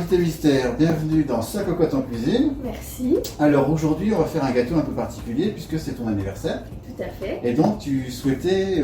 invité mystère, bienvenue dans 5 cocottes en cuisine. Merci. Alors aujourd'hui, on va faire un gâteau un peu particulier puisque c'est ton anniversaire. Tout à fait. Et donc tu souhaitais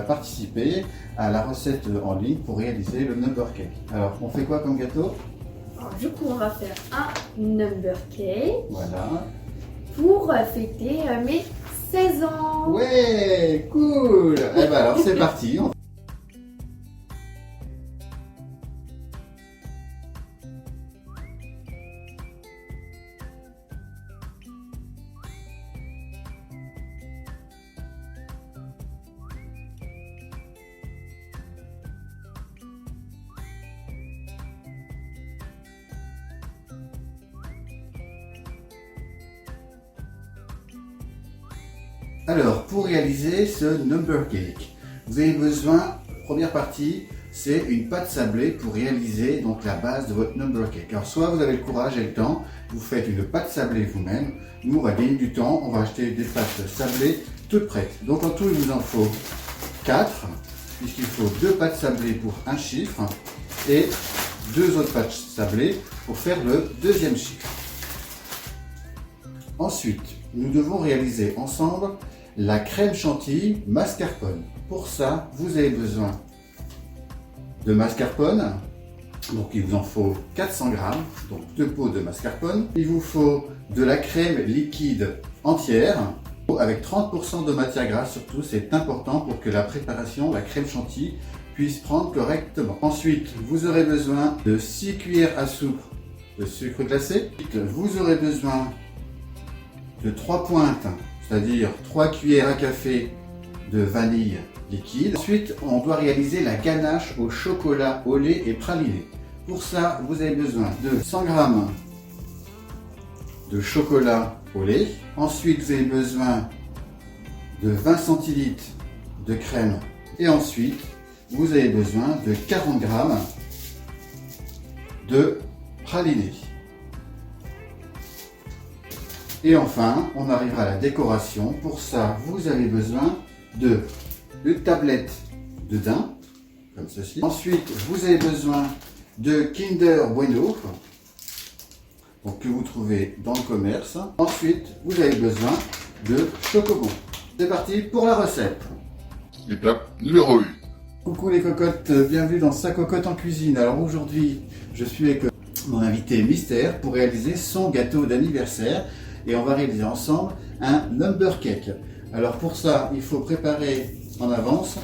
participer à la recette en ligne pour réaliser le number cake. Alors on fait quoi comme gâteau? Alors, du coup, on va faire un number cake Voilà. pour fêter mes 16 ans. Ouais, cool. Eh ben alors c'est parti. Alors, pour réaliser ce number cake, vous avez besoin, première partie, c'est une pâte sablée pour réaliser donc la base de votre number cake. Alors, soit vous avez le courage et le temps, vous faites une pâte sablée vous-même. Nous, on va gagner du temps, on va acheter des pâtes sablées toutes prêtes. Donc, en tout, il vous en faut 4, puisqu'il faut 2 pâtes sablées pour un chiffre et 2 autres pâtes sablées pour faire le deuxième chiffre. Ensuite, nous devons réaliser ensemble la crème chantilly mascarpone. Pour ça, vous avez besoin de mascarpone. Donc il vous en faut 400 g, donc 2 pots de mascarpone. Il vous faut de la crème liquide entière avec 30% de matière grasse, surtout c'est important pour que la préparation, la crème chantilly, puisse prendre correctement. Ensuite, vous aurez besoin de 6 cuillères à soupe de sucre glacé. Vous aurez besoin de 3 pointes, c'est-à-dire 3 cuillères à café de vanille liquide. Ensuite, on doit réaliser la ganache au chocolat, au lait et praliné. Pour ça, vous avez besoin de 100 g de chocolat au lait. Ensuite, vous avez besoin de 20 centilitres de crème. Et ensuite, vous avez besoin de 40 g de praliné. Et enfin, on arrivera à la décoration. Pour ça, vous avez besoin de une tablette de daim, comme ceci. Ensuite, vous avez besoin de Kinder Bueno, donc que vous trouvez dans le commerce. Ensuite, vous avez besoin de Chocobon. C'est parti pour la recette. Étape numéro 1. Coucou les cocottes, bienvenue dans 5 cocottes en cuisine. Alors aujourd'hui, je suis avec mon invité mystère pour réaliser son gâteau d'anniversaire. Et on va réaliser ensemble un number cake. Alors pour ça, il faut préparer en avance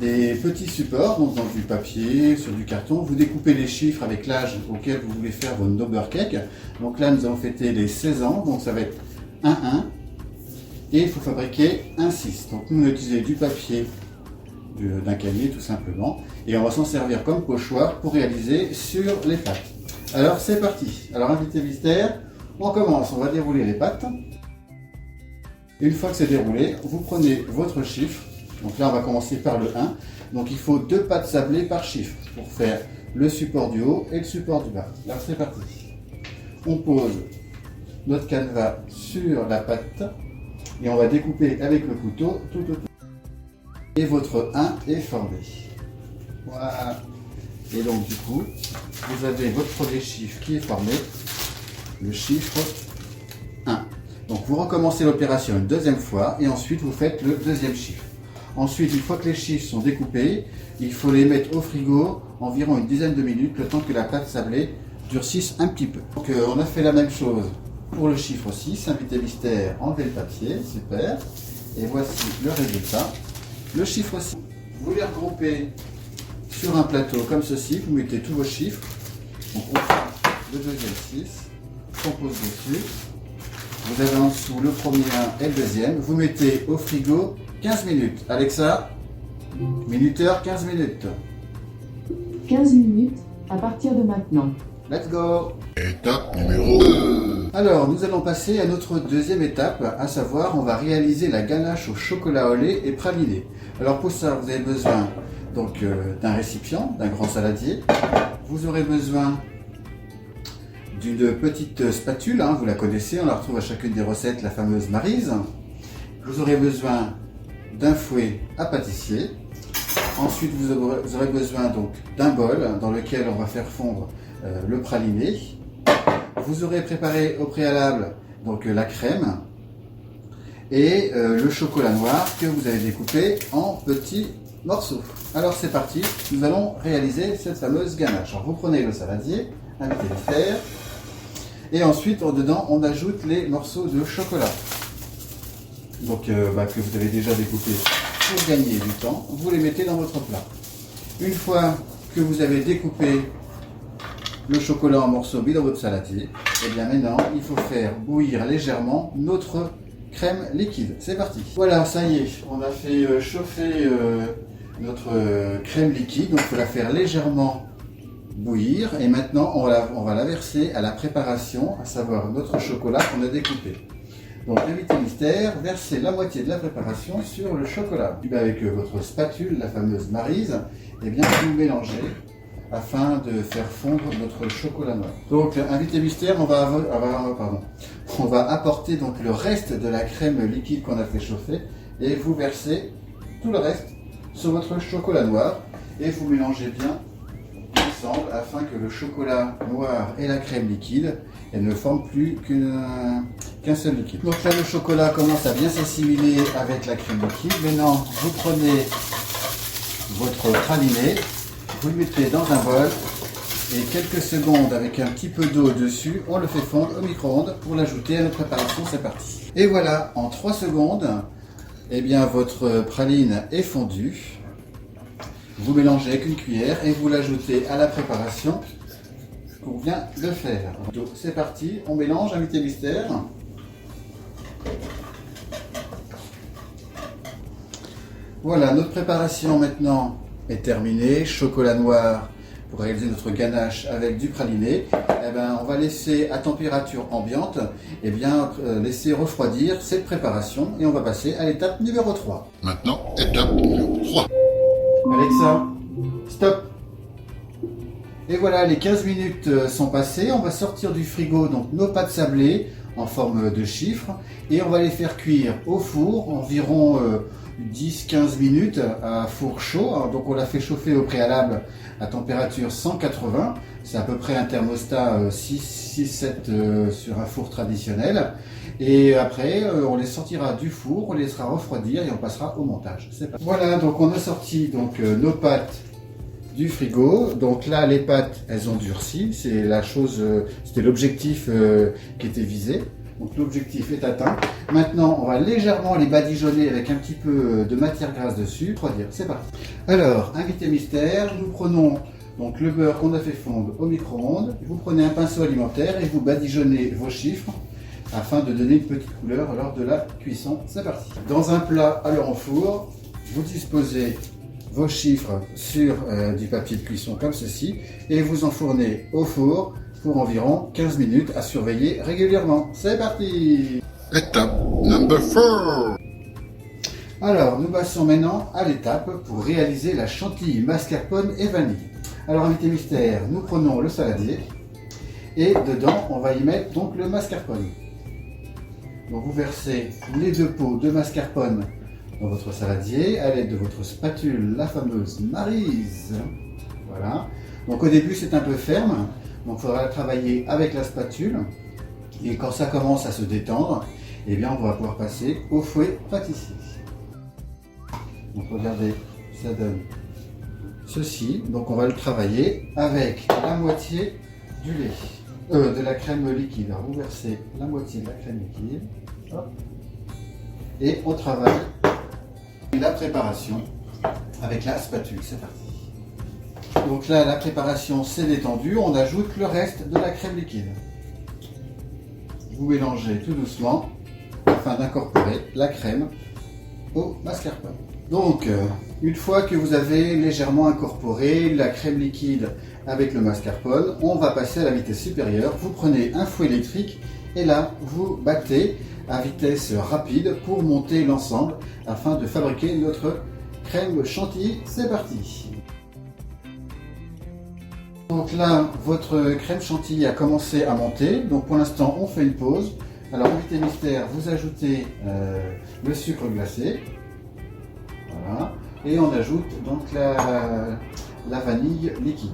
des petits supports, donc dans du papier, sur du carton. Vous découpez les chiffres avec l'âge auquel vous voulez faire votre number cake. Donc là, nous allons fêter les 16 ans, donc ça va être 1-1. Et il faut fabriquer un 6. Donc nous, on va utiliser du papier d'un cahier tout simplement. Et on va s'en servir comme pochoir pour réaliser sur les pâtes. Alors c'est parti. Alors invité mystère. On commence, on va dérouler les pâtes. Une fois que c'est déroulé, vous prenez votre chiffre. Donc là, on va commencer par le 1. Donc il faut 2 pâtes sablées par chiffre pour faire le support du haut et le support du bas. Alors c'est parti. On pose notre canevas sur la pâte et on va découper avec le couteau tout autour. Et votre 1 est formé. Voilà. Et donc du coup, vous avez votre premier chiffre qui est formé. Le chiffre 1. Donc vous recommencez l'opération une deuxième fois et ensuite vous faites le deuxième chiffre. Ensuite, une fois que les chiffres sont découpés, il faut les mettre au frigo environ une dizaine de minutes, le temps que la pâte sablée durcisse un petit peu. Donc on a fait la même chose pour le chiffre 6, invité mystère, enlevez le papier, super. Et voici le résultat. Le chiffre 6, vous les regroupez sur un plateau comme ceci, vous mettez tous vos chiffres. Donc on fait le deuxième 6. On pose dessus. Vous avez en dessous le premier 1 et le deuxième. Vous mettez au frigo 15 minutes. Alexa, minuteur 15 minutes. 15 minutes à partir de maintenant. Let's go. Étape numéro 2. Alors, nous allons passer à notre deuxième étape, à savoir, on va réaliser la ganache au chocolat au lait et praliné. Alors pour ça, vous avez besoin donc d'un récipient, d'un grand saladier. Vous aurez besoin d'une petite spatule, hein, vous la connaissez, on la retrouve à chacune des recettes, la fameuse Maryse. Vous aurez besoin d'un fouet à pâtissier. Ensuite, vous aurez besoin donc d'un bol dans lequel on va faire fondre le praliné. Vous aurez préparé au préalable donc la crème et le chocolat noir que vous avez découpé en petits morceaux. Alors c'est parti, nous allons réaliser cette fameuse ganache. Alors vous prenez le saladier, invité mystère, et ensuite dedans on ajoute les morceaux de chocolat. Donc que vous avez déjà découpé pour gagner du temps, vous les mettez dans votre plat. Une fois que vous avez découpé le chocolat en morceaux mis dans votre saladier, et bien maintenant il faut faire bouillir légèrement notre crème liquide. C'est parti. Voilà, ça y est, on a fait chauffer notre crème liquide, donc il faut la faire légèrement bouillir et maintenant on va la verser à la préparation, à savoir notre chocolat qu'on a découpé. Donc invité mystère, versez la moitié de la préparation sur le chocolat. Avec votre spatule, la fameuse Maryse, et bien vous mélangez afin de faire fondre notre chocolat noir. Donc invité mystère, on va apporter donc le reste de la crème liquide qu'on a fait chauffer et vous versez tout le reste sur votre chocolat noir et vous mélangez bien ensemble afin que le chocolat noir et la crème liquide ne forment plus qu'un seul liquide. Donc là le chocolat commence à bien s'assimiler avec la crème liquide. Maintenant vous prenez votre praliné, vous le mettez dans un bol et quelques secondes avec un petit peu d'eau dessus, on le fait fondre au micro-ondes pour l'ajouter à notre préparation. C'est parti. Et voilà, en 3 secondes, eh bien votre praline est fondue. Vous mélangez avec une cuillère et vous l'ajoutez à la préparation qu'on vient de faire. Donc c'est parti, on mélange, invité mystère. Voilà, notre préparation maintenant est terminée. Chocolat noir pour réaliser notre ganache avec du praliné. Eh ben, on va laisser à température ambiante, laisser refroidir cette préparation et on va passer à l'étape numéro 3. Maintenant, étape numéro 3. Alexa, stop. Et voilà, les 15 minutes sont passées. On va sortir du frigo donc nos pâtes sablées en forme de chiffres et on va les faire cuire au four environ 10-15 minutes à four chaud. Alors, donc on l'a fait chauffer au préalable à température 180. C'est à peu près un thermostat 6-7 sur un four traditionnel. Et après, on les sortira du four, on les laissera refroidir et on passera au montage. Voilà, donc on a sorti nos pâtes du frigo. Donc là, les pâtes, elles ont durci. C'est la chose, c'était l'objectif qui était visé. Donc l'objectif est atteint. Maintenant, on va légèrement les badigeonner avec un petit peu de matière grasse dessus. Refroidir, c'est parti. Alors, invité mystère, nous prenons donc le beurre qu'on a fait fondre au micro-ondes. Vous prenez un pinceau alimentaire et vous badigeonnez vos chiffres afin de donner une petite couleur lors de la cuisson. C'est parti. Dans un plat allant au four, vous disposez vos chiffres sur du papier de cuisson comme ceci et vous enfournez au four pour environ 15 minutes à surveiller régulièrement. C'est parti. Étape number 4. Alors, nous passons maintenant à l'étape pour réaliser la chantilly, mascarpone et vanille. Alors, invité mystère, nous prenons le saladier et dedans, on va y mettre donc le mascarpone. Donc, vous versez les 2 pots de mascarpone dans votre saladier à l'aide de votre spatule, la fameuse Maryse. Voilà. Donc, au début, c'est un peu ferme. Donc, il faudra travailler avec la spatule. Et quand ça commence à se détendre, eh bien, on va pouvoir passer au fouet pâtissier. Donc, regardez, ça donne ceci. Donc, on va le travailler avec la moitié du lait, de la crème liquide. Alors, vous versez la moitié de la crème liquide. Hop, et on travaille la préparation avec la spatule. C'est parti. Donc là, la préparation s'est détendue. On ajoute le reste de la crème liquide. Vous mélangez tout doucement afin d'incorporer la crème au mascarpone. Donc, une fois que vous avez légèrement incorporé la crème liquide avec le mascarpone, on va passer à la vitesse supérieure. Vous prenez un fouet électrique et là, vous battez à vitesse rapide pour monter l'ensemble afin de fabriquer notre crème chantilly. C'est parti. Donc là, votre crème chantilly a commencé à monter. Donc pour l'instant, on fait une pause. Alors, invité mystère, vous ajoutez le sucre glacé. Voilà. Et on ajoute donc la vanille liquide.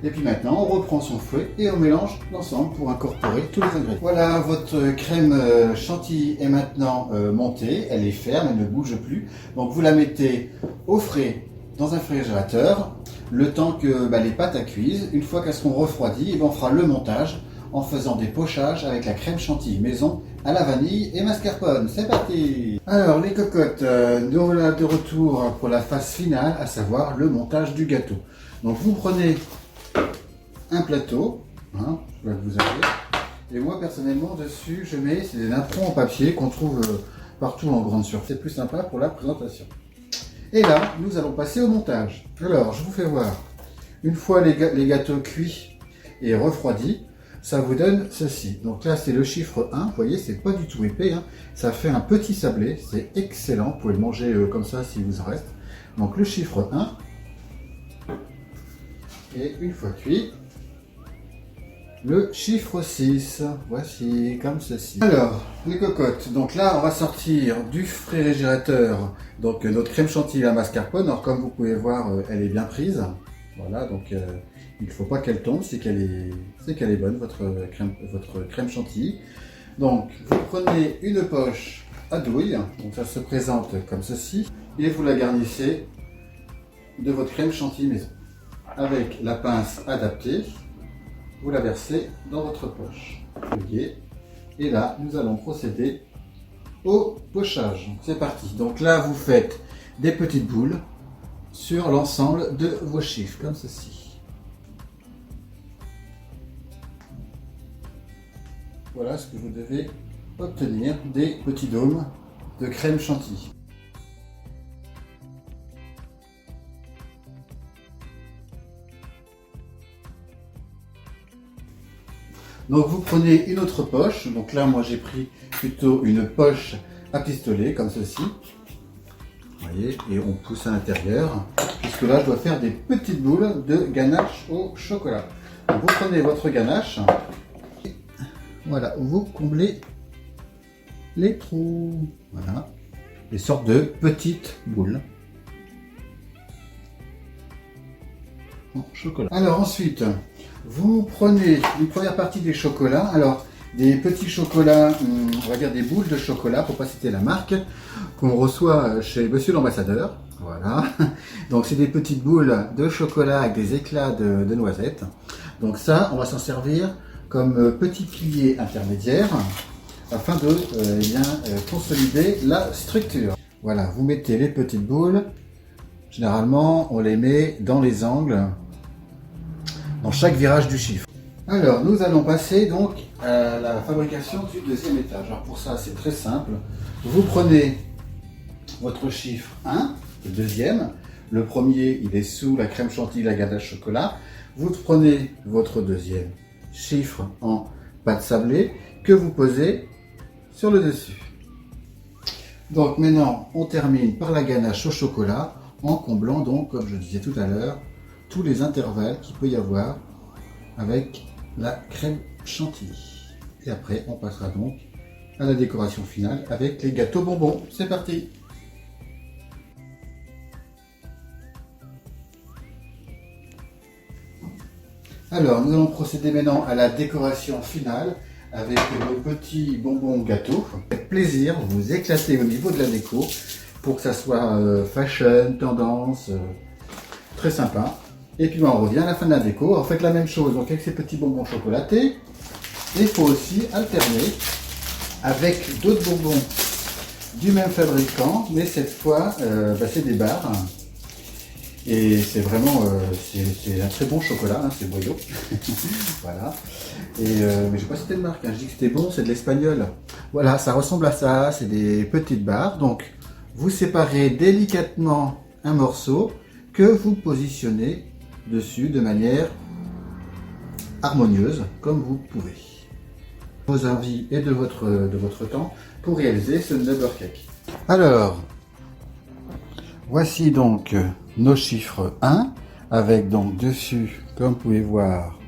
Et puis maintenant, on reprend son fouet et on mélange l'ensemble pour incorporer tous les ingrédients. Voilà, votre crème chantilly est maintenant montée. Elle est ferme, elle ne bouge plus. Donc vous la mettez au frais dans un réfrigérateur, le temps que les pâtes à cuisent. Une fois qu'elles seront refroidies, on fera le montage en faisant des pochages avec la crème chantilly maison à la vanille et mascarpone. C'est parti! Alors les cocottes, nous voilà de retour pour la phase finale, à savoir le montage du gâteau. Donc vous prenez un plateau, je vois que vous avez, et moi personnellement dessus je mets des napperons en papier qu'on trouve partout en grande surface. C'est plus sympa pour la présentation. Et là, nous allons passer au montage. Alors, je vous fais voir. Une fois les gâteaux cuits et refroidis, ça vous donne ceci. Donc là, c'est le chiffre 1. Vous voyez, c'est pas du tout épais. Ça fait un petit sablé. C'est excellent. Vous pouvez le manger comme ça s'il vous en reste. Donc le chiffre 1. Et une fois cuit, le chiffre 6. Voici, comme ceci. Alors, les cocottes. Donc là, on va sortir du réfrigérateur. Donc notre crème chantilly à mascarpone. Alors comme vous pouvez voir, elle est bien prise. Voilà, donc il ne faut pas qu'elle tombe, c'est qu'elle est bonne, votre crème chantilly. Donc vous prenez une poche à douille, donc ça se présente comme ceci, et vous la garnissez de votre crème chantilly maison. Avec la pince adaptée, vous la versez dans votre poche. Okay. Et là, nous allons procéder au pochage. C'est parti. Donc là, vous faites des petites boules sur l'ensemble de vos chiffres, comme ceci. Voilà ce que vous devez obtenir, des petits dômes de crème chantilly. Donc vous prenez une autre poche, donc là moi j'ai pris plutôt une poche à pistolet, comme ceci. Vous voyez, et on pousse à l'intérieur, puisque là je dois faire des petites boules de ganache au chocolat. Donc vous prenez votre ganache, et voilà, vous comblez les trous. Voilà, des sortes de petites boules en chocolat. Alors ensuite, vous prenez une première partie des chocolats. Alors, des petits chocolats, on va dire des boules de chocolat, pour pas citer la marque, qu'on reçoit chez Monsieur l'Ambassadeur. Voilà. Donc, c'est des petites boules de chocolat avec des éclats de noisettes. Donc ça, on va s'en servir comme petit pilier intermédiaire afin de consolider la structure. Voilà, vous mettez les petites boules. Généralement, on les met dans les angles, dans chaque virage du chiffre. Alors, nous allons passer donc à la fabrication du deuxième étage. Alors pour ça, c'est très simple. Vous prenez votre chiffre 1, le deuxième. Le premier, il est sous la crème chantilly, la ganache chocolat. Vous prenez votre deuxième chiffre en pâte sablée que vous posez sur le dessus. Donc maintenant, on termine par la ganache au chocolat en comblant donc, comme je disais tout à l'heure, tous les intervalles qu'il peut y avoir avec la crème chantilly. Et après, on passera donc à la décoration finale avec les gâteaux bonbons. C'est parti! Alors, nous allons procéder maintenant à la décoration finale avec nos petits bonbons gâteaux. Avec plaisir, vous éclatez au niveau de la déco pour que ça soit fashion, tendance, très sympa. Et puis on revient à la fin de la déco. Alors, faites la même chose donc avec ces petits bonbons chocolatés. Et il faut aussi alterner avec d'autres bonbons du même fabricant, mais cette fois c'est des barres. Et c'est vraiment c'est un très bon chocolat, c'est Boyo. Voilà. Et mais je sais pas si c'était de marque, je dis que c'était bon, c'est de l'espagnol. Voilà, ça ressemble à ça, c'est des petites barres. Donc vous séparez délicatement un morceau que vous positionnez dessus de manière harmonieuse, comme vous pouvez. Vos envies et de votre temps pour réaliser ce number cake. Alors, voici donc nos chiffres 1, avec donc dessus, comme vous pouvez voir,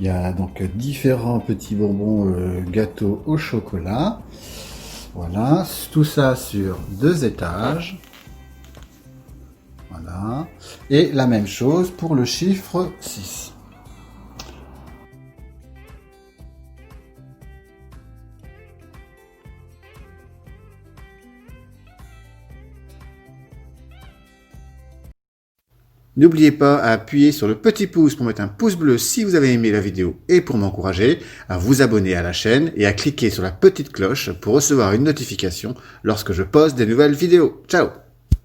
il y a donc différents petits bonbons gâteaux au chocolat. Voilà, tout ça sur 2 étages. Voilà. Et la même chose pour le chiffre 6. N'oubliez pas à appuyer sur le petit pouce pour mettre un pouce bleu si vous avez aimé la vidéo et pour m'encourager, à vous abonner à la chaîne et à cliquer sur la petite cloche pour recevoir une notification lorsque je poste des nouvelles vidéos. Ciao!